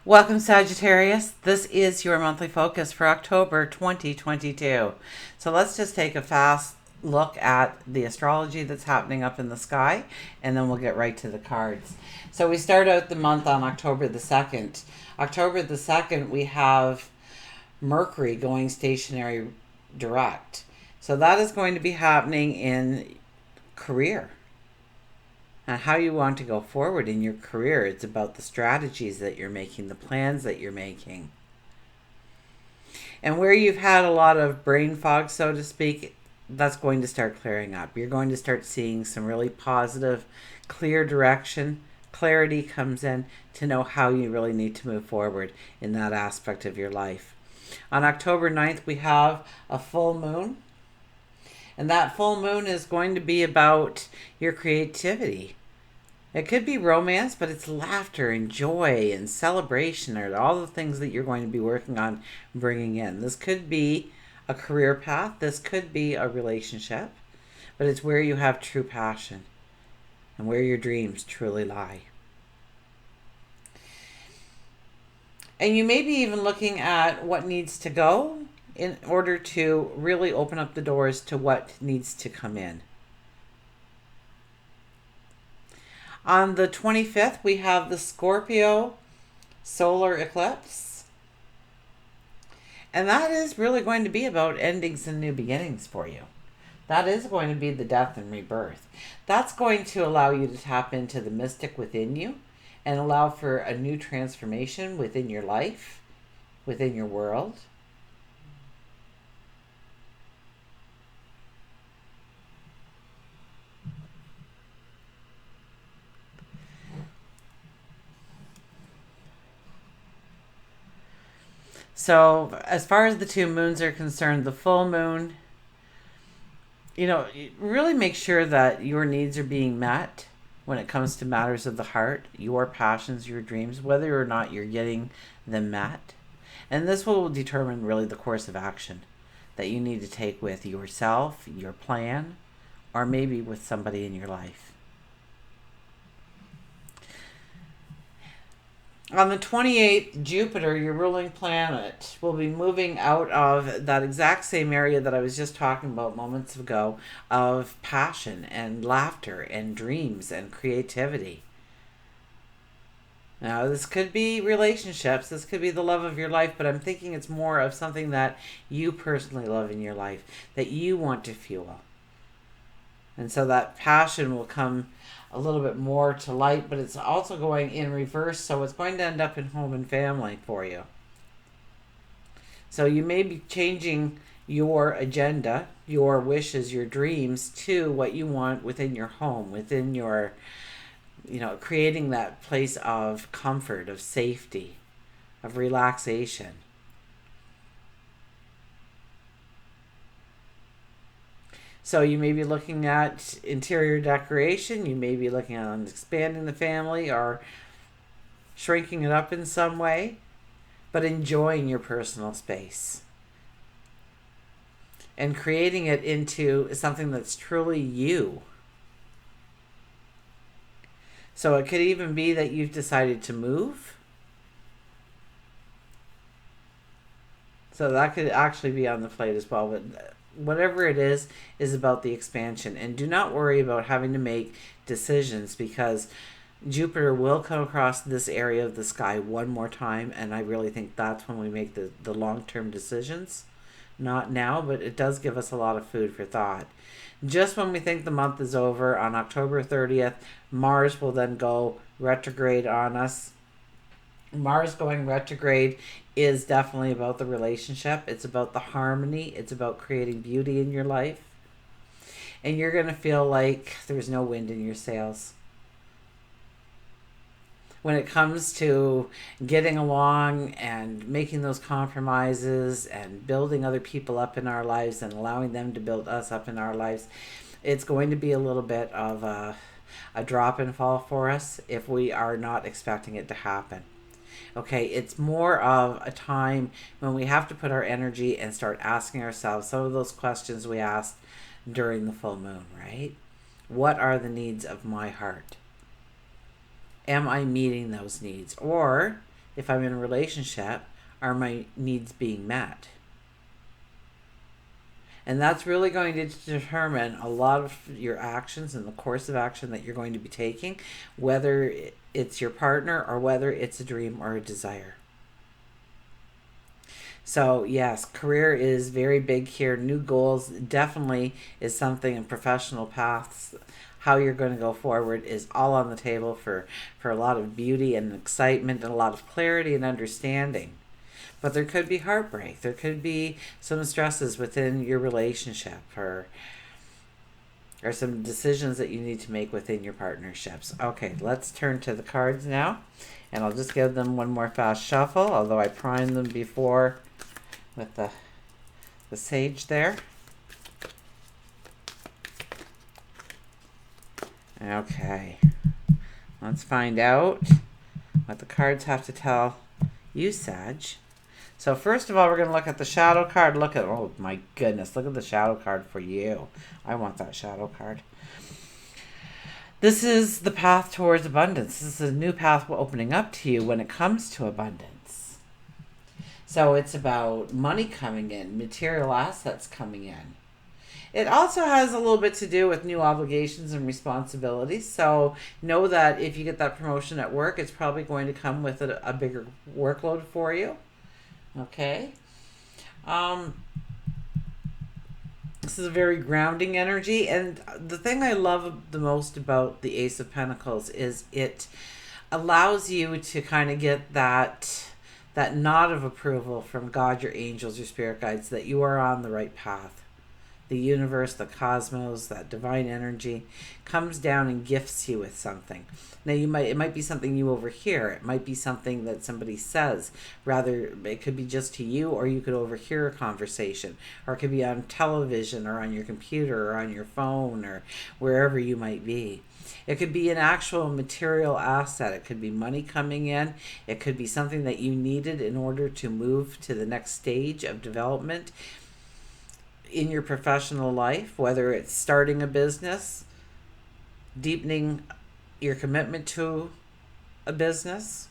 Welcome, Sagittarius. This is your monthly focus for October 2022. So let's just take a fast look at the astrology that's happening up in the sky, and then we'll get right to the cards. So we start out the month on October the 2nd. October the 2nd, we have Mercury going stationary direct. So that is going to be happening in career and how you want to go forward in your career. It's about the strategies that you're making, the plans that you're making. And where you've had a lot of brain fog, so to speak, that's going to start clearing up. You're going to start seeing some really positive, clear direction. Clarity comes in to know how you really need to move forward in that aspect of your life. On October 9th, we have a full moon. And that full moon is going to be about your creativity. It could be romance, but it's laughter and joy and celebration are all the things that you're going to be working on bringing in. This could be a career path. This could be a relationship. But it's where you have true passion and where your dreams truly lie. And you may be even looking at what needs to go in order to really open up the doors to what needs to come in. On the 25th, we have the Scorpio solar eclipse. And that is really going to be about endings and new beginnings for you. That is going to be the death and rebirth. That's going to allow you to tap into the mystic within you and allow for a new transformation within your life, within your world. So as far as the two moons are concerned, the full moon, really make sure that your needs are being met when it comes to matters of the heart, your passions, your dreams, whether or not you're getting them met. And this will determine really the course of action that you need to take with yourself, your plan, or maybe with somebody in your life. On the 28th, Jupiter, your ruling planet, will be moving out of that exact same area that I was just talking about moments ago of passion and laughter and dreams and creativity. Now, this could be relationships. This could be the love of your life, but I'm thinking it's more of something that you personally love in your life, that you want to fuel. And so that passion will come a little bit more to light, but it's also going in reverse, so it's going to end up in home and family for you. So you may be changing your agenda, your wishes, your dreams to what you want within your home, within your, creating that place of comfort, of safety, of relaxation. So you may be looking at interior decoration. You may be looking at expanding the family or shrinking it up in some way, but enjoying your personal space and creating it into something that's truly you. So it could even be that you've decided to move. So that could actually be on the plate as well, but whatever it is about the expansion. And do not worry about having to make decisions, because Jupiter will come across this area of the sky one more time, and I really think that's when we make the long-term decisions. Not now, but it does give us a lot of food for thought. Just when we think the month is over, on October 30th, Mars will then go retrograde on us. Mars going retrograde is definitely about the relationship. It's about the harmony. It's about creating beauty in your life. And you're going to feel like there's no wind in your sails. When it comes to getting along and making those compromises and building other people up in our lives and allowing them to build us up in our lives, it's going to be a little bit of a drop and fall for us if we are not expecting it to happen. Okay, it's more of a time when we have to put our energy and start asking ourselves some of those questions we asked during the full moon, right? What are the needs of my heart? Am I meeting those needs? Or if I'm in a relationship, are my needs being met? And that's really going to determine a lot of your actions and the course of action that you're going to be taking, whether it's your partner or whether it's a dream or a desire. So yes, career is very big here. New goals definitely is something, in professional paths. How you're going to go forward is all on the table for a lot of beauty and excitement and a lot of clarity and understanding. But there could be heartbreak. There could be some stresses within your relationship, or some decisions that you need to make within your partnerships. Okay, let's turn to the cards now. And I'll just give them one more fast shuffle, although I primed them before with the sage there. Okay, let's find out what the cards have to tell you, Sag. So first of all, we're going to look at the shadow card. Look at, oh my goodness, look at the shadow card for you. I want that shadow card. This is the path towards abundance. This is a new path opening up to you when it comes to abundance. So it's about money coming in, material assets coming in. It also has a little bit to do with new obligations and responsibilities. So know that if you get that promotion at work, it's probably going to come with a bigger workload for you. Okay. This is a very grounding energy. And the thing I love the most about the Ace of Pentacles is it allows you to kind of get that nod of approval from God, your angels, your spirit guides, that you are on the right path. The universe, the cosmos, that divine energy comes down and gifts you with something. Now it might be something you overhear. It might be something that somebody says. Rather, it could be just to you, or you could overhear a conversation, or it could be on television or on your computer or on your phone or wherever you might be. It could be an actual material asset. It could be money coming in. It could be something that you needed in order to move to the next stage of development in your professional life, whether it's starting a business, deepening your commitment to a business.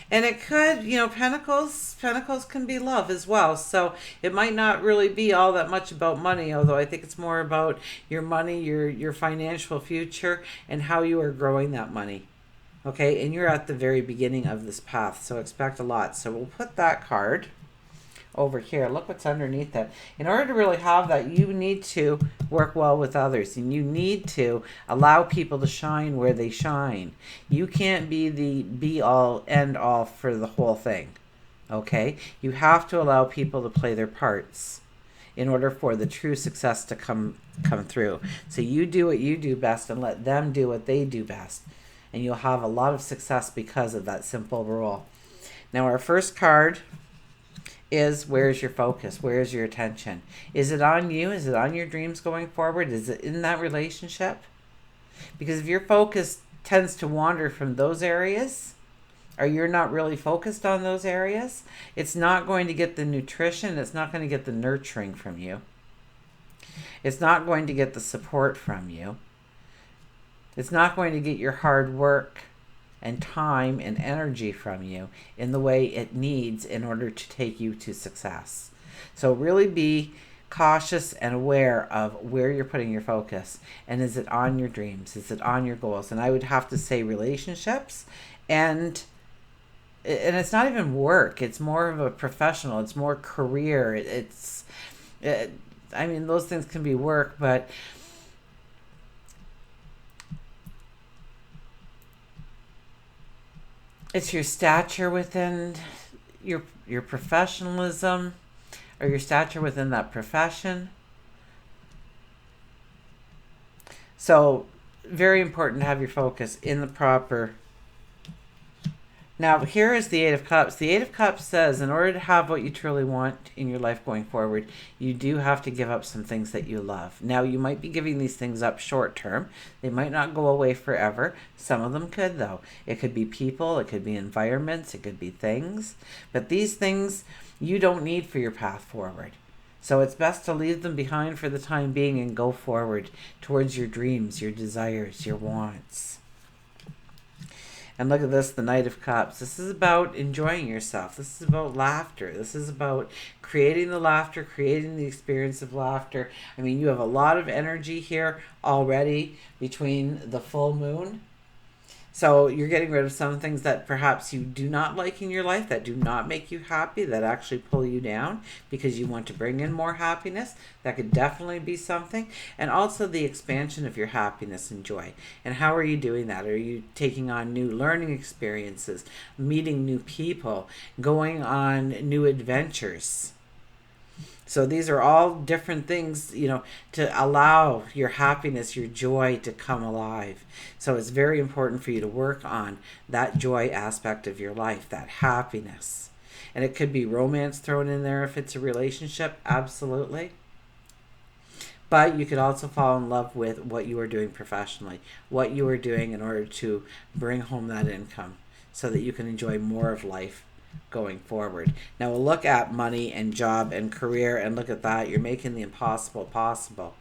And it could, Pentacles can be love as well. So it might not really be all that much about money, although I think it's more about your money, your financial future, and how you are growing that money. Okay, and you're at the very beginning of this path, so expect a lot. So we'll put that card over here. Look what's underneath that. In order to really have that, you need to work well with others, and you need to allow people to shine where they shine. You can't be the be-all, end-all for the whole thing. Okay? You have to allow people to play their parts in order for the true success to come through. So you do what you do best and let them do what they do best. And you'll have a lot of success because of that simple rule. Now our first card is, where's your focus? Where's your attention? Is it on you? Is it on your dreams going forward? Is it in that relationship? Because if your focus tends to wander from those areas, or you're not really focused on those areas, it's not going to get the nutrition. It's not going to get the nurturing from you. It's not going to get the support from you. It's not going to get your hard work and time and energy from you in the way it needs in order to take you to success. So really be cautious and aware of where you're putting your focus. And is it on your dreams? Is it on your goals? And I would have to say relationships, and it's not even work. It's more of a professional. It's more career. I mean, those things can be work, but it's your stature within your professionalism, or your stature within that profession. So very important to have your focus in the proper. Now here is the Eight of Cups. The Eight of Cups says in order to have what you truly want in your life going forward, you do have to give up some things that you love. Now you might be giving these things up short term. They might not go away forever. Some of them could though. It could be people, it could be environments, it could be things. But these things you don't need for your path forward. So it's best to leave them behind for the time being and go forward towards your dreams, your desires, your wants. And look at this, the Knight of Cups. This is about enjoying yourself. This is about laughter. This is about creating the laughter, creating the experience of laughter. I mean, you have a lot of energy here already between the full moon. So you're getting rid of some things that perhaps you do not like in your life, that do not make you happy, that actually pull you down because you want to bring in more happiness. That could definitely be something. And also the expansion of your happiness and joy. And how are you doing that? Are you taking on new learning experiences, meeting new people, going on new adventures? So these are all different things, to allow your happiness, your joy to come alive. So it's very important for you to work on that joy aspect of your life, that happiness. And it could be romance thrown in there if it's a relationship, absolutely. But you could also fall in love with what you are doing professionally, what you are doing in order to bring home that income so that you can enjoy more of life going forward. Now we'll look at money and job and career, and look at that. You're making the impossible possible.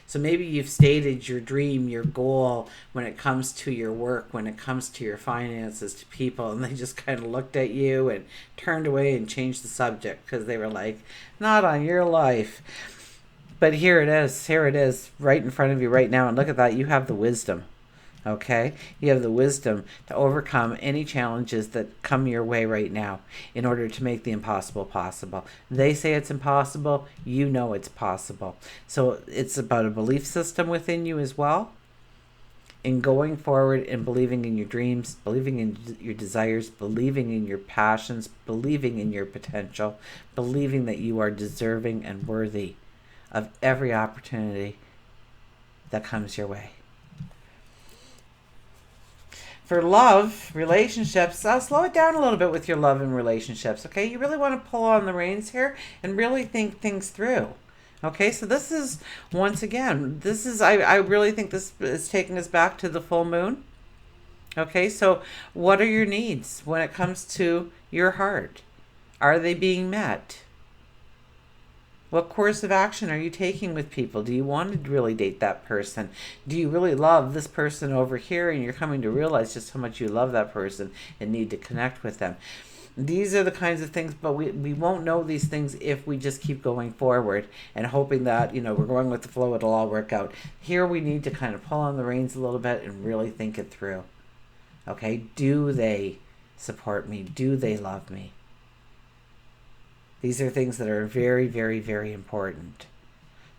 So maybe you've stated your dream, your goal when it comes to your work, when it comes to your finances, to people, and they just kind of looked at you and turned away and changed the subject because they were like, not on your life. But here it is right in front of you right now, and look at that. You have the wisdom. Okay, you have the wisdom to overcome any challenges that come your way right now in order to make the impossible possible. They say it's impossible, you know it's possible. So it's about a belief system within you as well, in going forward and believing in your dreams, believing in your desires, believing in your passions, believing in your potential, believing that you are deserving and worthy of every opportunity that comes your way. For love, relationships, slow it down a little bit with your love and relationships, okay? You really want to pull on the reins here and really think things through, okay? So this is, once again, I really think this is taking us back to the full moon, okay? So what are your needs when it comes to your heart? Are they being met? What course of action are you taking with people? Do you want to really date that person? Do you really love this person over here, and you're coming to realize just how much you love that person and need to connect with them? These are the kinds of things, but we won't know these things if we just keep going forward and hoping that, we're going with the flow, it'll all work out. Here we need to kind of pull on the reins a little bit and really think it through. Okay, do they support me? Do they love me? These are things that are very, very, very important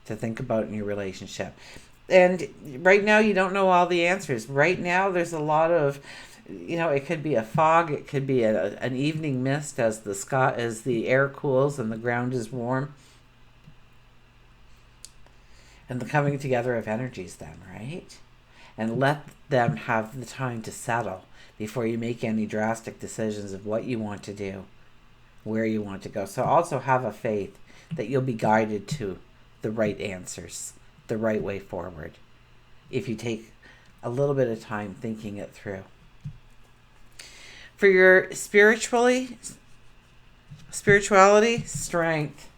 to think about in your relationship. And right now, you don't know all the answers. Right now, there's a lot of, it could be a fog. It could be an evening mist as the air cools and the ground is warm. And the coming together of energies then, right? And let them have the time to settle before you make any drastic decisions of what you want to do, where you want to go. So also have a faith that you'll be guided to the right answers, the right way forward, if you take a little bit of time thinking it through. For your spirituality, strength,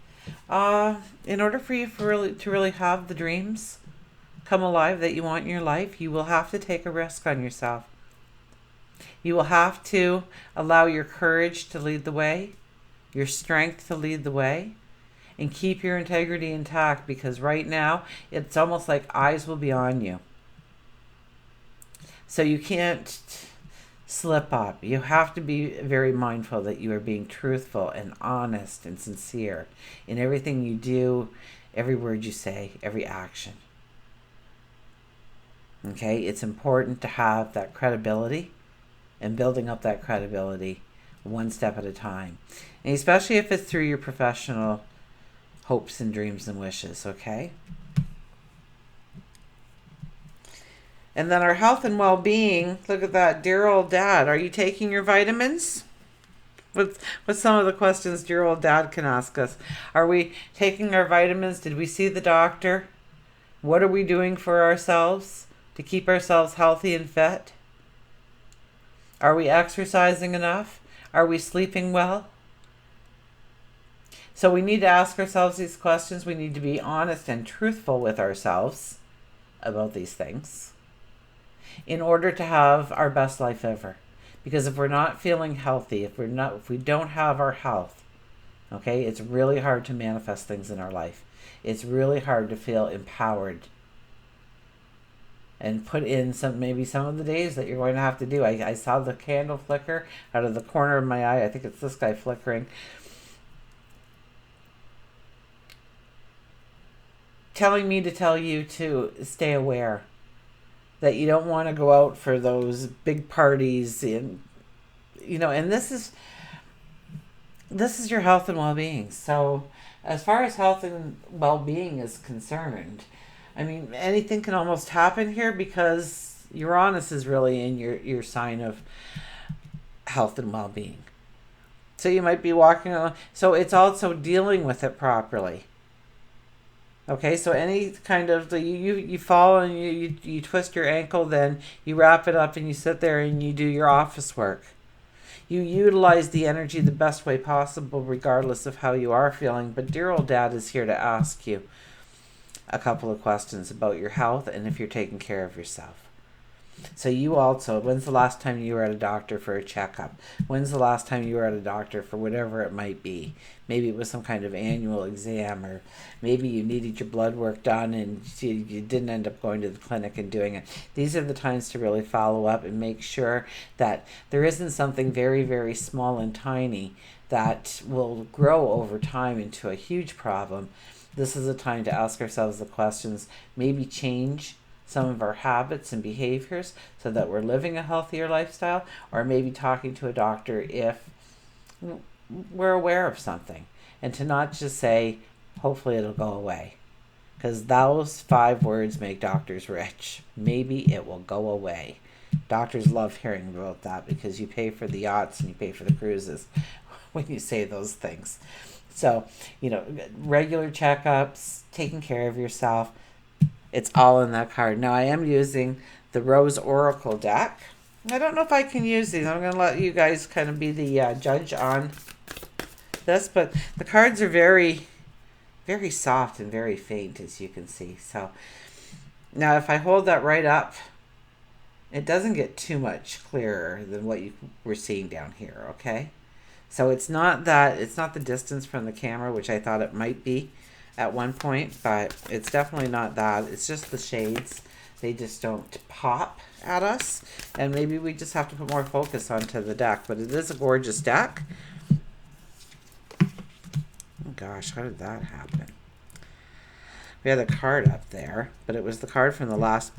in order for you to really have the dreams come alive that you want in your life, you will have to take a risk on yourself. You will have to allow your courage to lead the way, your strength to lead the way, and keep your integrity intact, because right now it's almost like eyes will be on you. So you can't slip up. You have to be very mindful that you are being truthful and honest and sincere in everything you do, every word you say, every action. Okay, it's important to have that credibility, and building up that credibility one step at a time. And especially if it's through your professional hopes and dreams and wishes, okay? And then our health and well-being, look at that, dear old dad, are you taking your vitamins? What's some of the questions dear old dad can ask us? Are we taking our vitamins? Did we see the doctor? What are we doing for ourselves to keep ourselves healthy and fit? Are we exercising enough? Are we sleeping well? So we need to ask ourselves these questions. We need to be honest and truthful with ourselves about these things. in order to have our best life ever. Because if we're not feeling healthy, if we don't have our health, okay, it's really hard to manifest things in our life. It's really hard to feel empowered and put in maybe some of the days that you're going to have to do. I saw the candle flicker out of the corner of my eye. I think it's this guy flickering. Telling me to tell you to stay aware. That you don't want to go out for those big parties. And this is your health and well-being. So as far as health and well-being is concerned, I mean, anything can almost happen here because Uranus is really in your sign of health and well-being. So you might be walking along. So it's also dealing with it properly. Okay, so any kind of, you fall and you twist your ankle, then you wrap it up and you sit there and you do your office work. You utilize the energy the best way possible regardless of how you are feeling. But dear old dad is here to ask you a couple of questions about your health and if you're taking care of yourself. So you also, when's the last time you were at a doctor for a checkup? When's the last time you were at a doctor for whatever it might be? Maybe it was some kind of annual exam, or maybe you needed your blood work done and you didn't end up going to the clinic and doing it. These are the times to really follow up and make sure that there isn't something very, very small and tiny that will grow over time into a huge problem. This is a time to ask ourselves the questions, maybe change some of our habits and behaviors so that we're living a healthier lifestyle, or maybe talking to a doctor if we're aware of something, and to not just say, hopefully it'll go away. Because those 5 words make doctors rich. Maybe it will go away. Doctors love hearing about that because you pay for the yachts and you pay for the cruises when you say those things. So, regular checkups, taking care of yourself, it's all in that card. Now, I am using the Rose Oracle deck. I don't know if I can use these. I'm going to let you guys kind of be the judge on this. But the cards are very, very soft and very faint, as you can see. So, now if I hold that right up, it doesn't get too much clearer than what you were seeing down here, okay? So it's not the distance from the camera, which I thought it might be at one point, but it's definitely not that. It's just the shades. They just don't pop at us, and maybe we just have to put more focus onto the deck. But it is a gorgeous deck. Oh gosh, how did that happen? We had a card up there, but it was the card from the last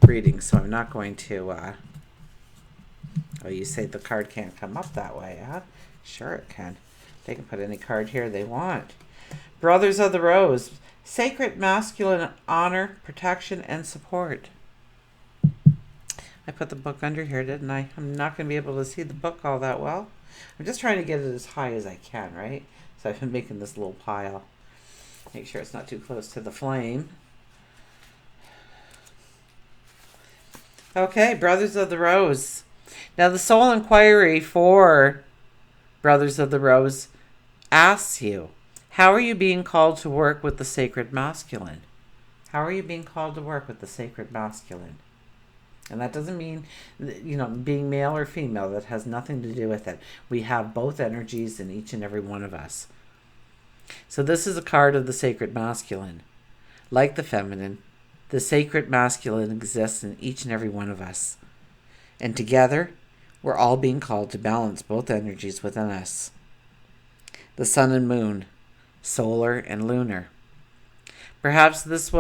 reading, so I'm not going to oh, you say the card can't come up that way, huh? Sure it can. They can put any card here they want. Brothers of the Rose, sacred masculine honor, protection, and support. I put the book under here, didn't I? I'm not going to be able to see the book all that well. I'm just trying to get it as high as I can, right? So I've been making this little pile. Make sure it's not too close to the flame. Okay, Brothers of the Rose. Now the soul inquiry for Brothers of the Rose asks you, how are you being called to work with the sacred masculine? How are you being called to work with the sacred masculine? And that doesn't mean, being male or female. That has nothing to do with it. We have both energies in each and every one of us. So this is a card of the sacred masculine. Like the feminine, the sacred masculine exists in each and every one of us. And together, we're all being called to balance both energies within us. The sun and moon, solar and lunar. Perhaps this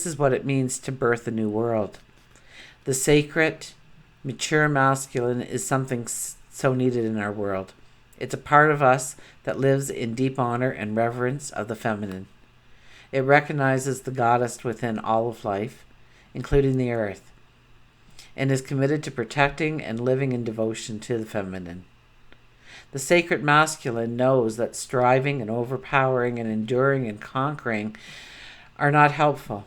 is what it means to birth a new world. The sacred, mature masculine is something so needed in our world. It's a part of us that lives in deep honor and reverence of the feminine. It recognizes the goddess within all of life, including the earth, and is committed to protecting and living in devotion to the feminine. The sacred masculine knows that striving and overpowering and enduring and conquering are not helpful.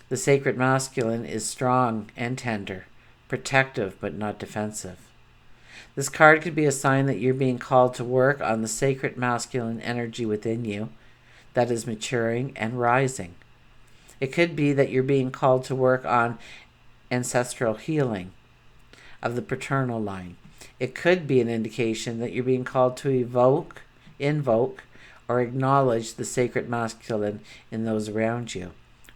The sacred masculine is strong and tender, protective but not defensive. This card could be a sign that you're being called to work on the sacred masculine energy within you that is maturing and rising. It could be that you're being called to work on ancestral healing of the paternal line. It could be an indication that you're being called to invoke, or acknowledge the sacred masculine in those around you.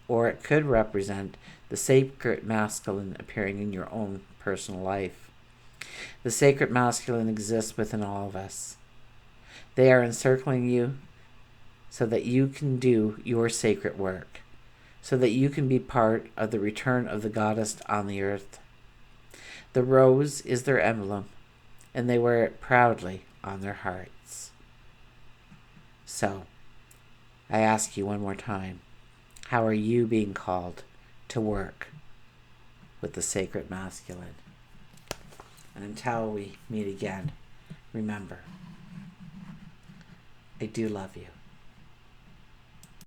Or it could represent the sacred masculine appearing in your own personal life. The sacred masculine exists within all of us. They are encircling you so that you can do your sacred work, so that you can be part of the return of the goddess on the earth. The rose is their emblem, and they wear it proudly on their hearts. So, I ask you one more time, how are you being called to work with the sacred masculine? And until we meet again, remember, I do love you.